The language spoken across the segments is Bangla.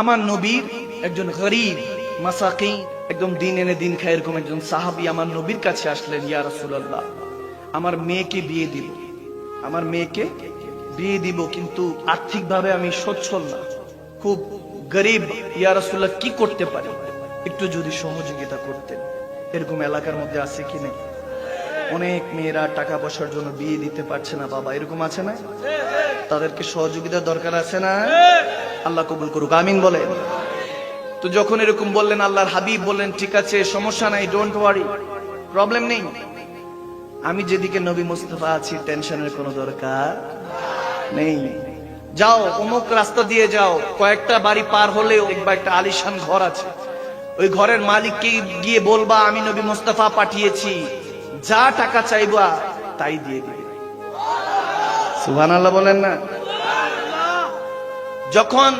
আমার নবীর একজন গরীব মাসাকিন একদম দিন এনে দিন খায় এরকম একজন সাহাবী আমার নবীর কাছে আসলেন, ইয়া রাসূলুল্লাহ আমার মেয়েকে বিয়ে দিব কিন্তু আর্থিকভাবে আমি সচ্ছল না, খুব গরীব, ইয়া রাসূলুল্লাহ কি করতে পারি, একটু যদি সহযোগিতা করতেন। এরকম এলাকার মধ্যে আছে কি না? অনেক মেয়েরা টাকা পয়সার জন্য বিয়ে দিতে পারছে না বাবা, এরকম আছে না? তাদেরকে সহযোগিতা দরকার আছে না? আল্লাহ কবুল করুক, আমিন বলে। তো যখন এরকম বললেন আল্লাহর হাবিব বললেন, ঠিক আছে সমস্যা নাই, ডোন্ট ওয়ারি, প্রবলেম নেই, আমি যেদিকে নবী মুস্তাফা আছি টেনশনের কোনো দরকার নেই। যাও অমুক রাস্তা দিয়ে যাও, কয়েকটা বাড়ি পার হলেও দেখবা একটা আলিশান ঘর আছে, ওই ঘরের মালিককে গিয়ে বলবা আমি নবী মুস্তাফা পাঠিয়েছি, যা টাকা চাইবা তাই দিয়ে দিবে। সুবহানাল্লাহ বলেন না? যখন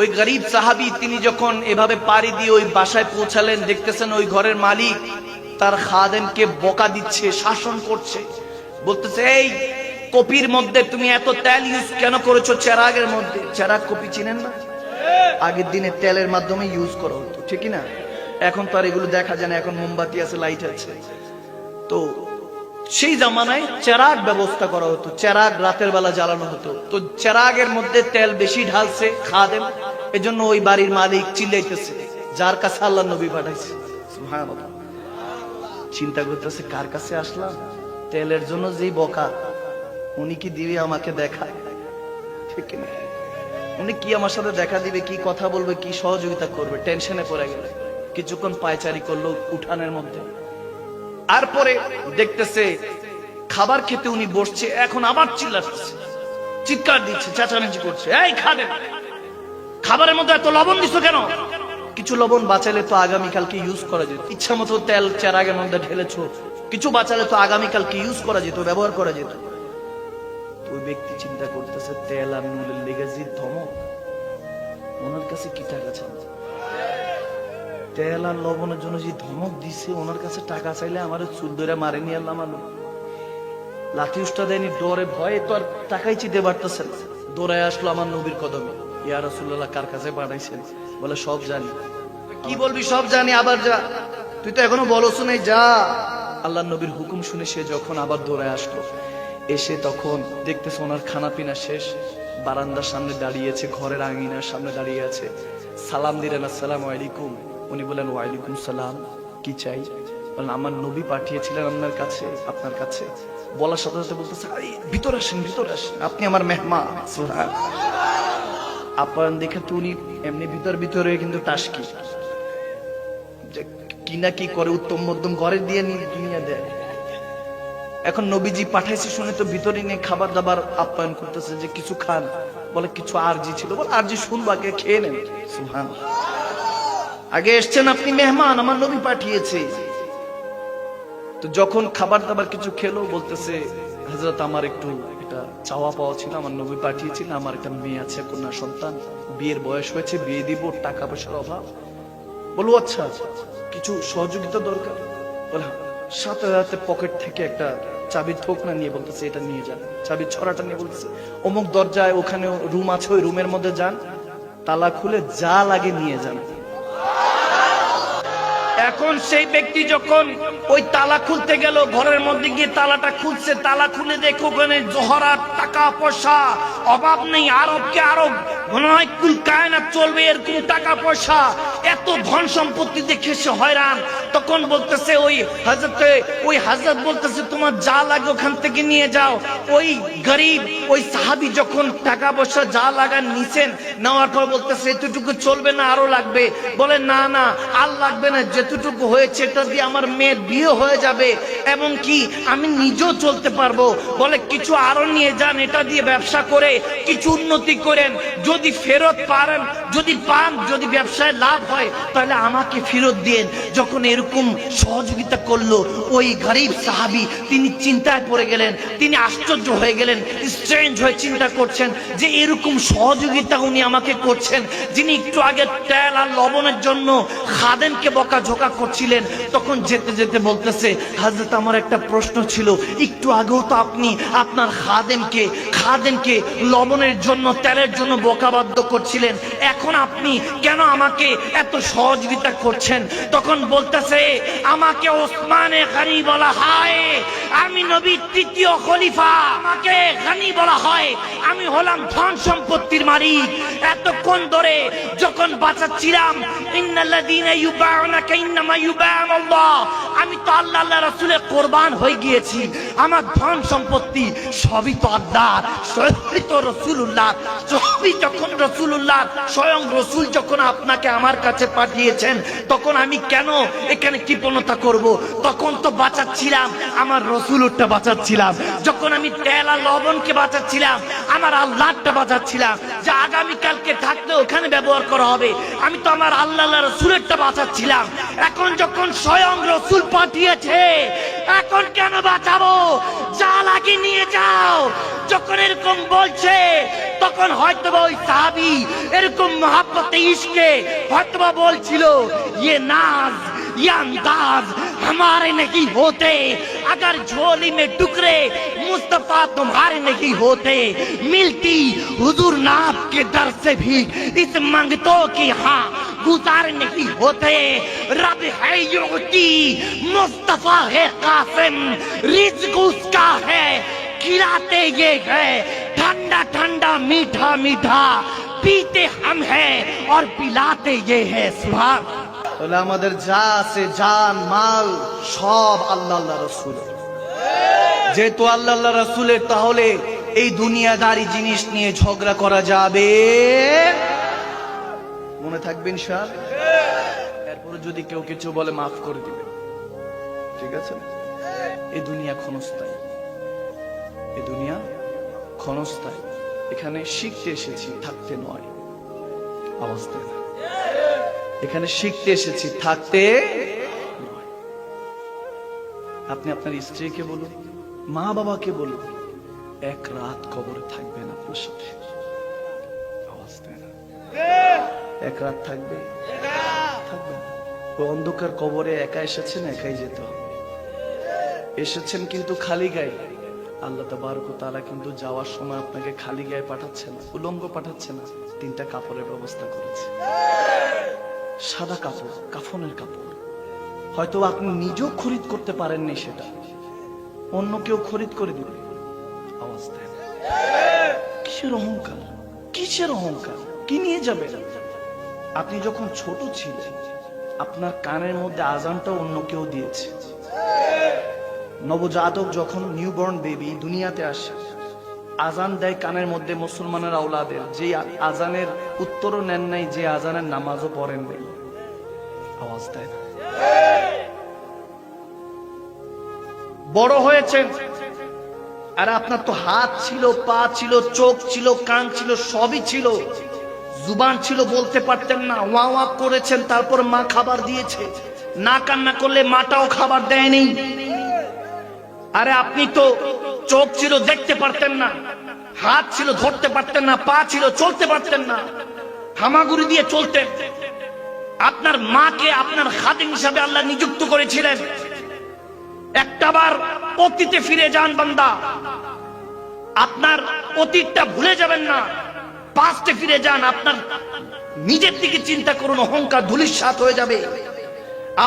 ওই গরীব সাহাবী তিনি যখন এভাবে পাড়ি দিয়ে ওই বাসায় পৌঁছালেন, দেখতেছেন ওই ঘরের মালিক তার খাদেমকে বকা দিচ্ছে, শাসন করছে, বলতেছে এই কপির মধ্যে তুমি এত তেল ইউজ কেন করেছো চেরাগের মধ্যে? চেরাগ কপি চিনেন না? আগের দিনে তেলের মাধ্যমে ইউজ করা হতো, ঠিক না? এখন তো আর এগুলো দেখা যায় না, এখন মোমবাতি আছে, লাইট আছে। তো সেই জামানায় চেরাগ ব্যবস্থা করা হতো, চেরাগ রাতের বেলা জ্বালানো হতো। তো চেরাগের মধ্যে তেল বেশি ঢালছে খাদেম, এজন্য ওই বাড়ির মালিক চিল্লাইতেছে, যার কাছে আল্লাহ নবী পাঠাইছে। সুবহানাল্লাহ, চিন্তা করতেছে কার কাছে আসলাম, তেলের জন্য যেই বকা, উনি কি দিবে আমাকে দেখা? ঠিক না? উনি কি আমার সাথে দেখা দিবে, কি কথা বলবে, কি সহযোগিতা করবে? টেনশনে পড়ে গেল, কিছুক্ষণ পায়চারি করলো উঠানের মধ্যে। আর পরে দেখতেছে খাবার খেতে উনি বসছে, এখন আবার চিল্লাচ্ছে, চিৎকার দিচ্ছে, চেঁচামেচি করছে, এই খাদেম খাবারের মধ্যে এত লবণ দিছো কেন? কিছু লবণ বাঁচালে তো আগামীকালকে ইউজ করা যেত, ইচ্ছা মতো তেল চেরাগের মধ্যে ঢেলেছো, কিছু বাঁচালে তো আগামীকালকে ইউজ করা যেত, ব্যবহার করা যেত। ওই ব্যক্তি চিন্তা করতেছে তেল আর নুনের লেগে যে ধমক, ওনার কাছে কি টাকা চান? তেল আর লবণের জন্য যে ধমক দিছে, ওনার কাছে টাকা চাইলে আমার চুল ধরে মারে নিয়ে আল্লাহ মালুম, লাঠি উষ্টা দেয়নি, ডরে ভয়ে তো আর টাকাই চিতে পারতেছে না। দৌড়ায় আসলো আমার নবীর কদমে, ইয়া রাসূলুল্লাহ কার কাছে পাঠাইছেন? বলে সব জানি। কি বলবি সব জানি, আবার যা, তুই তো এখনো বলছ নাই, যা। আল্লাহ নবীর হুকুম শুনে সে যখন আবার দৌড়ায় আসলো, এসে তখন দেখতেছে ওনার খানা পিনা শেষ, বারান্দার সামনে দাঁড়িয়েছে, ঘরের আঙিনার সামনে দাঁড়িয়ে আছে। সালাম দিলেন, আসসালামু আলাইকুম। উনি বলেন ওয়ালাইকুম সালাম, কি চাই? বলেন আমার নবী পাঠিয়েছিলেন আপনার কাছে, আপনার কাছে। বলার সাথে সাথে বলতেছে ভিতরে আসেন, ভিতরে আসেন, আপনি আমার মেহমান। সুবহানাল্লাহ, আপ্যায়ন দেখে তো উনি এমনি ভিতরে কিন্তু টাসকি, কি না কি করে, উত্তম মধ্যম ঘরে দিয়ে নিয়ে দেয়। এখন নবীজি পাঠাইছে শুনে তো ভিতরে নিয়ে খাবার দাবার আপ্যায়ন করতেছে, যে কিছু খান। বলে কিছু আরজি ছিল। বলে আরজি শুনবো, আগে খেয়ে নেন। সুবহানাল্লাহ, আগে এসছেন আপনি মেহমান, আমার নবী পাঠিয়েছে। তো যখন খাবার দাবার কিছু খেলো, বলতেছে হযরত আমার একটু এটা চাওয়া পাওয়া ছিল, আমার নবী পাঠিয়েছিলেন, আমার একটা মেয়ে আছে, কন্যা সন্তান, বিয়ের বয়স হয়েছে, বিয়ে দিব, টাকা পয়সার অভাব। বলো আচ্ছা কিছু সহযোগিতা দরকার? বলে সাথে সাথে পকেট থেকে একটা চাবির থোকনা নিয়ে বলতেছে এটা নিয়ে যান, চাবির ছড়াটা নিয়ে বলতেছে অমুক দরজায় ওখানে রুম আছে, ওই রুমের মধ্যে যান, তালা খুলে যা লাগে নিয়ে যান। এখন সেই ব্যক্তি যখন ওই তালা খুলতে গেল, ঘরের মধ্যে গিয়ে তালাটা খুলছে, তালা খুলে দেখো ওখানে জহরাত, টাকা পয়সা, অভাব নেই, আরবকে আরব, মনে হয় কুল কায়নাত চলবে এরকম টাকা পয়সা, এত ধন সম্পত্তি দেখে সে হয়রান। তখন বলতেছে ওই হযরত বলতেছে তোমার যা লাগে ওখান থেকে নিয়ে যাও। ওই গরিব ওই সাহাবী যখন টাকা পয়সা যা লাগান নিছেন, নেওয়ার পর বলতেছে এতটুকু চলবে না, আরো লাগবে। বলে না না আর লাগবে না, যেটুকু হয়েছে এটা দিয়ে আমার মেয়ের বিয়ে হয়ে যাবে, এবং কি আমি নিজেও চলতে পারবো। বলে কিছু আরো নিয়ে যান, এটা দিয়ে ব্যবসা করে কিছু উন্নতি করেন, যদি ফেরত পারেন, যদি পান, যদি ব্যবসায় লাভ হয় তাহলে আমাকে ফেরত দিন। যখন এরকম সহযোগিতা করলো, ওই গরিব সাহাবী তিনি চিন্তায় পড়ে গেলেন, তিনি আশ্চর্য হয়ে গেলেন, স্ট্রেঞ্জ হয়ে চিন্তা করছেন যে এরকম সহযোগিতা উনি আমাকে করছেন, যিনি একটু আগে তেল আর লবণের জন্য খাদেমকে বকাঝকা করছিলেন। তখন যেতে যেতে বলতেছে হযরত আমার একটা প্রশ্ন ছিল, একটু আগেও তো আপনি আপনার খাদেমকে খাদেমকে লবণের জন্য, তেলের জন্য বোকাবাদ্য করছিলেন, এখন আপনি কেন আমাকে এত সহযোগিতা করছেন? তখন বলতেছে, আমাকে ওসমানে গনি বলা হয়, আমি নবীর তৃতীয় খলিফা, আমাকে গনি বলা হয়, আমি হলাম ধন সম্পত্তির মালিক। এতক্ষণ ধরে যখন বাঁচাচ্ছিলাম, ইন্নাল্লাযীনা ইউবাউনাকা ইন্নামা ইউবাউনাল্লাহ, আমি তো আল্লাহ আল্লাহ রাসূলের কুরবান হয়ে গিয়েছি। আমার ধন সম্পত্তি সবই তো আল্লাহর, সবই তো রাসূলুল্লাহ, সবই যখন রাসূলুল্লাহ, স্বয়ং রাসূল যখন আপনাকে আমার কাছে পাঠিয়েছেন, তখন আমি কেন এখানে কৃপণতা করব? তখন তো বাঁচাচ্ছিলাম আমার রাসূলটা বাঁচাচ্ছিলাম, যখন আমি তেল আর লবণকে বাঁচাচ্ছিলাম আমার আল্লাহটা বাঁচাচ্ছিলাম, যে আগামীকালকে থাকলে ওখানে ব্যবহার করা হবে, আমি তো আমার আল্লাহ রাসূলেরটা বাঁচাচ্ছিলাম। এখন যখন স্বয়ং রাসূল পাঠিয়েছে, এখন কেন বাঁচাবো? যা লাগে নিয়ে যাও। যখন এরকম বলছে, তখন হয়তোবা ওই সাহাবী এরকম মহব্বতে ইশকে হয়তোবা বলছিল, ये नाज ये अंदाज हमारे नहीं होते, अगर झोली में टुकड़े मुस्तफा तुम्हारे नहीं होते, मिलती हुजूर नाब के दर से भी इस मंगतों की हाँ गुजार नहीं होते। रब है युती, मुस्तफा है कासिम, रिज़्क उसका है, खिलाते ये है ठंडा ठंडा मीठा मीठा, पीते हम हैं और पिलाते ये है सुभान। তাহলে আমাদের যা আছে, জান মাল সব আল্লাহ আল্লাহ রাসূলের। যেহেতু আল্লাহ আল্লাহ রাসূলের, তাহলে এই দুনিয়াদারি জিনিস নিয়ে ঝগড়া করা যাবে, মনে থাকবেন ইনশাআল্লাহ। এরপরে যদি কেউ কিছু বলে মাফ করে দিবেন, ঠিক আছে? এই দুনিয়া ক্ষণস্থায়ী, এই দুনিয়া ক্ষণস্থায়ী। এখানে শিখতে এসেছি, থাকতে নয়। অবস্থা এখানে শিখতে এসেছি, থাকতে নয়। আপনি আপনার স্ত্রীকে বলুন, মা বাবাকে বলুন, এক রাত কবরে থাকবেন আপনার সাথে। এক রাত থাকবে, থাকবে। ওই অন্ধকার কবরে একা এসেছেন, একাই যেতে হবে। এসেছেন কিন্তু খালি গায়ে। আল্লাহ তাবারক ওয়া তাআলা কিন্তু যাওয়ার সময় আপনাকে খালি গায়ে পাঠাচ্ছে না, উলঙ্গ পাঠাচ্ছে না। তিনটা কাপড়ের ব্যবস্থা করেছে, সাদা কাপড়, কাফনের কাপড়। হয়তো আপনি নিজেও খরিদ করতে পারেননি, সেটা অন্য কেউ খরিদ করে দিবে। আওয়াজ দেন, কিসের অহংকার, কিসের অহংকার? কি নিয়ে যাবে? আপনি যখন ছোট ছিলেন, আপনার কানের মধ্যে আজানটা অন্য কেউ দিয়েছে। নবজাতক যখন নিউবর্ন বেবি দুনিয়াতে আসে, আজান দেয় কানের মধ্যে মুসলমানের আওলাদের, যে আজানের উত্তরও নেন নাই, যে আজানের নামাজও পড়েন নাই। আওয়াজ দেয়। বড় হয়েছেন, আর আপনার তো হাত ছিল, পা ছিল, চোখ ছিল, কান ছিল, সবই ছিল, জুবান ছিল, বলতে পারতেন না। ওয়া ওয়া করেছেন, তারপর মা খাবার দিয়েছে। না কান্না করলে মাটাও খাবার দেয়নি। আরে আপনি তো চোখ ছিল, দেখতে পারতেন না, হাত ছিল, ধরতে পারতেন না, পা ছিল, চলতে পারতেন না, হামাগুড়ি দিয়ে চলতেন। আপনার মাকে আপনার খাদিম হিসাবে আল্লাহ নিযুক্ত করেছিলেন। একটাবার অতীতে ফিরে যান বান্দা, আপনার অতীতটা ভুলে যাবেন না, পাস্টে ফিরে যান। আপনার নিজের দিকে চিন্তা করুন, অহংকার ধূলিসাৎ হয়ে যাবে।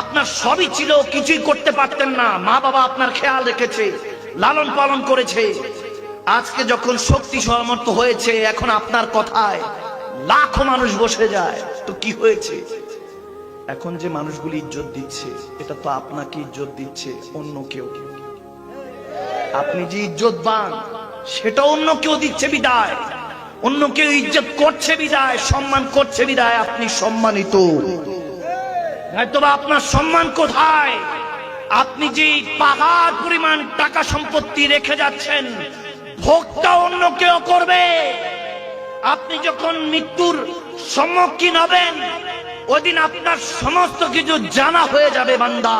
আপনার সবই ছিল, কিছুই করতে পারতেন না। মা বাবা আপনার খেয়াল রেখেছে, লালন পালন করেছে। আজকে যখন শক্তি সামর্থ্য হয়েছে, এখন আপনার কথায় লাখো মানুষ বসে যায়, তো কি হয়েছে? এখন যে মানুষগুলি ইজ্জত দিচ্ছে, এটা তো আপনাকে ইজ্জত দিচ্ছে অন্য কেউ। আপনি যে ইজ্জতবান, সেটা অন্য কেউ দিচ্ছে বিদায়, অন্য কেউ ইজ্জত করছে বিদায়, সম্মান করছে বিদায় আপনি সম্মানিত। নয়তোবা আপনার সম্মান কোথায়? আপনি যে পাহাড় পরিমাণ টাকা সম্পত্তি রেখে যাচ্ছেন, ভোগটা অন্য কেউ করবে। আপনি যখন মৃত্যুর সম্মুখীন হবেন, ওদিন আপনার সমস্ত কিছু জানা হয়ে যাবে বান্দা।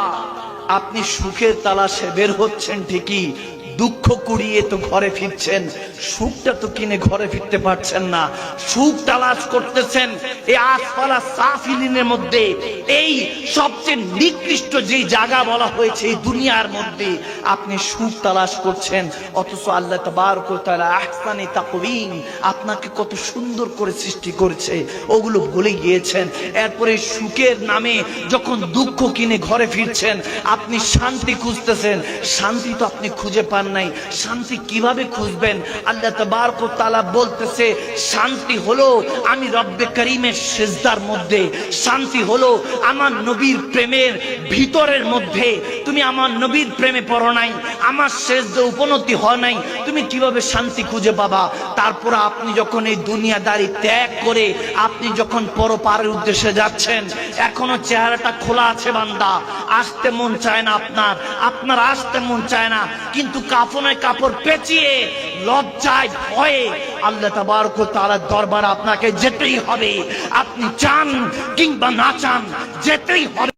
আপনি সুখের তালাশে বের হচ্ছেন ঠিকই, দুঃখ কুড়িয়ে তো ঘরে ফিরছেন, সুখটা তো কিনে ঘরে ফিরতে পারছেন না, সুখ তালাশ করতেছেন এই আসফালা সাফিলিনের মধ্যে, এই সবচেয়ে নিকৃষ্ট যে জায়গা বলা হয়েছে এই দুনিয়ার মধ্যে আপনি সুখ তালাশ করছেন। অথচ আল্লাহ তাবারক ওয়া তাআলা আহসানে তাকওয়িম আপনাকে কত সুন্দর করে সৃষ্টি করেছে ওগুলো ভুলে গিয়েছেন। এরপরে সুখের নামে যখন দুঃখ কিনে ঘরে ফিরছেন, আপনি শান্তি খুঁজতেছেন, শান্তি তো আপনি খুঁজে পান নাই। শান্তি কিভাবে খুঁজবেন? আল্লাহ তাবারক ওয়া তাআলা বলতেছে শান্তি হলো আমি রব্বে করিমের সিজদার মধ্যে, শান্তি হলো আমার নবীর প্রেমের ভিতরের মধ্যে। তুমি আমার নবীর প্রেমে পড়ো নাই, আমার সিজদা উপনতি হয় নাই, তুমি কিভাবে শান্তি খুঁজে পাবা? তারপর আপনি যখন এই দুনিয়াদারি ত্যাগ করে আপনি যখন পরপারের উদ্দেশ্যে যাচ্ছেন, এখনো চেহারাটা খোলা আছে বান্দা, আসতে মন চায় না আপনার, আপনার আসতে মন চায় না, কিন্তু কাফনে কাপড় পেঁচিয়ে লজ্জায় ভয়ে আল্লাহ তাবারক ওয়া তাআলার দরবারে আপনাকে যেতেই হবে। আপনি চান কিংবা না চান যেতেই হবে।